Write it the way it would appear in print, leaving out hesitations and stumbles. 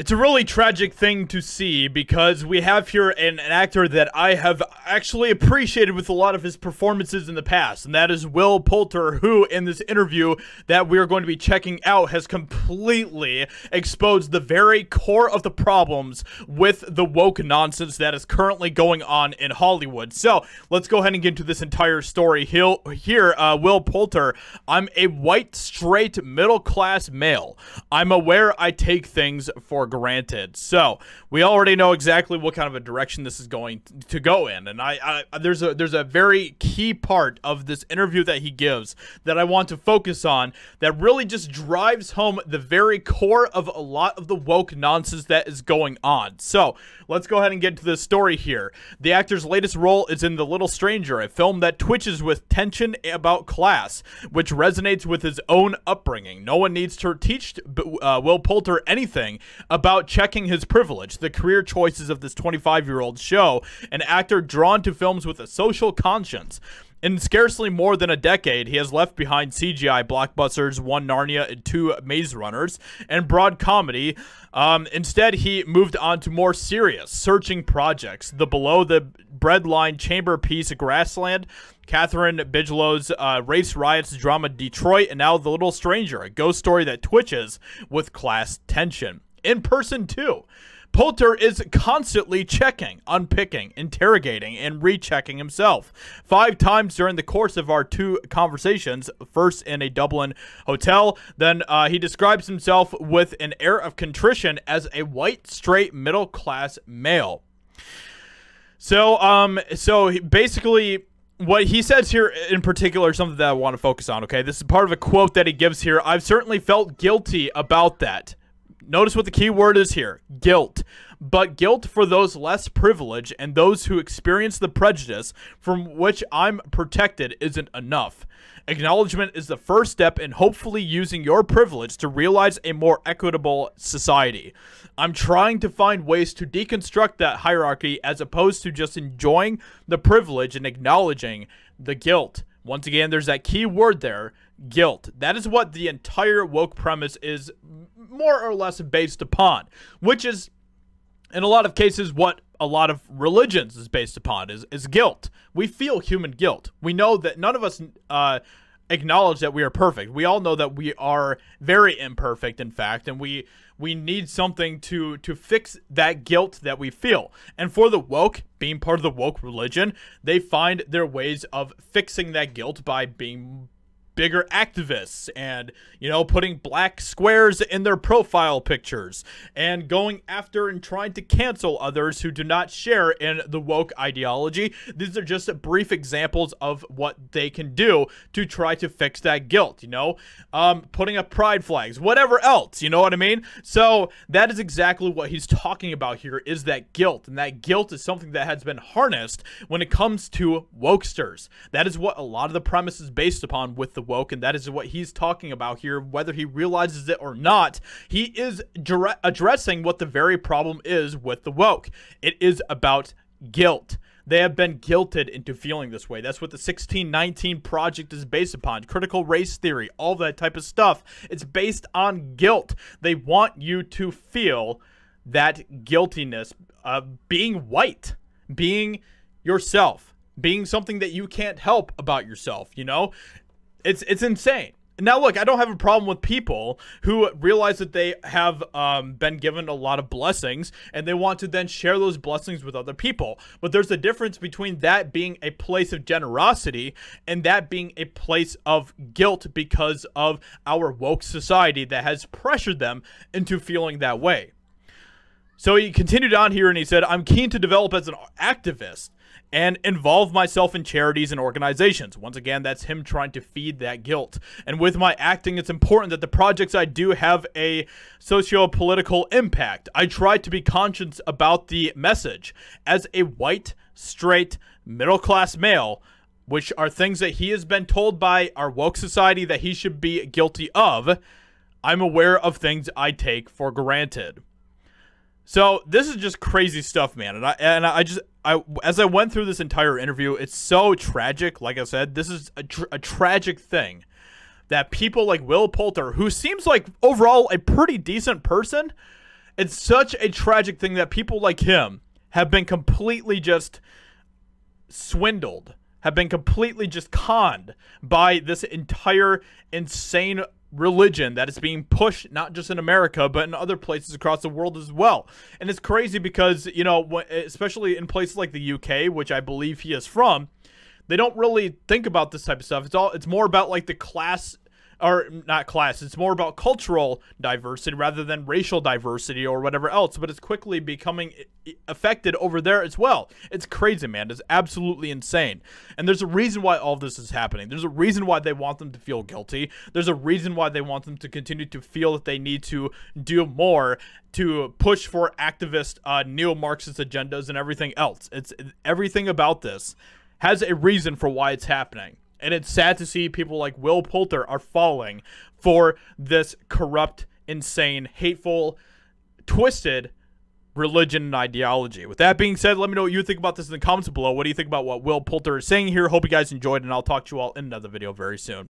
It's a really tragic thing to see because we have here an actor that I have actually appreciated with a lot of his performances in the past, and that is Will Poulter, who in this interview that we are going to be checking out has completely exposed the very core of the problems with the woke nonsense that is currently going on in Hollywood. So let's go ahead and get into this entire story. Will Poulter, I'm a white, straight, middle-class male. I'm aware I take things for granted. So we already know exactly what kind of a direction this is going to go in, and there's a very key part of this interview that he gives that I want to focus on that really just drives home the very core of a lot of the woke nonsense that is going on. So let's go ahead and get to this story here. The actor's latest role is in The Little Stranger, a film that twitches with tension about class, which resonates with his own upbringing. No one needs to teach Will Poulter anything about checking his privilege. The career choices of this 25-year-old show an actor drawn to films with a social conscience. In scarcely more than a decade, he has left behind CGI blockbusters, one Narnia and two Maze Runners, and broad comedy. Instead, he moved on to more serious, searching projects. The Below the Breadline chamber piece, Grassland, Catherine Bigelow's race riots drama, Detroit, and now The Little Stranger, a ghost story that twitches with class tension. In person, too. Poulter is constantly checking, unpicking, interrogating, and rechecking himself. 5 times during the course of our 2 conversations, first in a Dublin hotel, then he describes himself with an air of contrition as a white, straight, middle-class male. So basically, what he says here in particular is something that I want to focus on, okay? This is part of a quote that he gives here. I've certainly felt guilty about that. Notice what the key word is here, guilt. But guilt for those less privileged and those who experience the prejudice from which I'm protected isn't enough. Acknowledgement is the first step in hopefully using your privilege to realize a more equitable society. I'm trying to find ways to deconstruct that hierarchy as opposed to just enjoying the privilege and acknowledging the guilt. Once again, there's that key word there, guilt. That is what the entire woke premise is more or less based upon, which is, in a lot of cases, what a lot of religions is based upon, is guilt. We feel human guilt. We know that none of us acknowledge that we are perfect. We all know that we are very imperfect, in fact, and we need something to fix that guilt that we feel. And for the woke, being part of the woke religion, they find their ways of fixing that guilt by being bigger activists and, you know, putting black squares in their profile pictures and going after and trying to cancel others who do not share in the woke ideology. These are just brief examples of what they can do to try to fix that guilt, you know, putting up pride flags, whatever else, you know what I mean? So that is exactly what he's talking about here, is that guilt. And that guilt is something that has been harnessed when it comes to wokesters. That is what a lot of the premise is based upon with the woke, and that is what he's talking about here. Whether he realizes it or not, he is addressing what the very problem is with the woke. It is about guilt. They have been guilted into feeling this way. That's what the 1619 Project is based upon. Critical race theory, all that type of stuff. It's based on guilt. They want you to feel that guiltiness of being white, being yourself, being something that you can't help about yourself, you know? It's insane. Now, look, I don't have a problem with people who realize that they have been given a lot of blessings and they want to then share those blessings with other people. But there's a difference between that being a place of generosity and that being a place of guilt because of our woke society that has pressured them into feeling that way. So he continued on here and he said, I'm keen to develop as an activist and involve myself in charities and organizations. Once again, that's him trying to feed that guilt. And with my acting, it's important that the projects I do have a socio-political impact. I try to be conscious about the message. As a white, straight, middle-class male, which are things that he has been told by our woke society that he should be guilty of, I'm aware of things I take for granted. So this is just crazy stuff, man. And I as I went through this entire interview, it's so tragic. Like I said, this is a tragic thing that people like Will Poulter, who seems like overall a pretty decent person, It's such a tragic thing that people like him have been completely just swindled, have been completely just conned by this entire insane religion that is being pushed not just in America but in other places across the world as well. And it's crazy because, you know, especially in places like the UK, which I believe he is from, they don't really think about this type of stuff. It's more about like the class, or not class, it's more about cultural diversity rather than racial diversity or whatever else, but it's quickly becoming affected over there as well. It's crazy, man. It's absolutely insane. And there's a reason why all this is happening. There's a reason why they want them to feel guilty. There's a reason why they want them to continue to feel that they need to do more to push for activist neo-Marxist agendas and everything else. It's everything about this has a reason for why it's happening. And it's sad to see people like Will Poulter are falling for this corrupt, insane, hateful, twisted religion and ideology. With that being said, let me know what you think about this in the comments below. What do you think about what Will Poulter is saying here? Hope you guys enjoyed, and I'll talk to you all in another video very soon.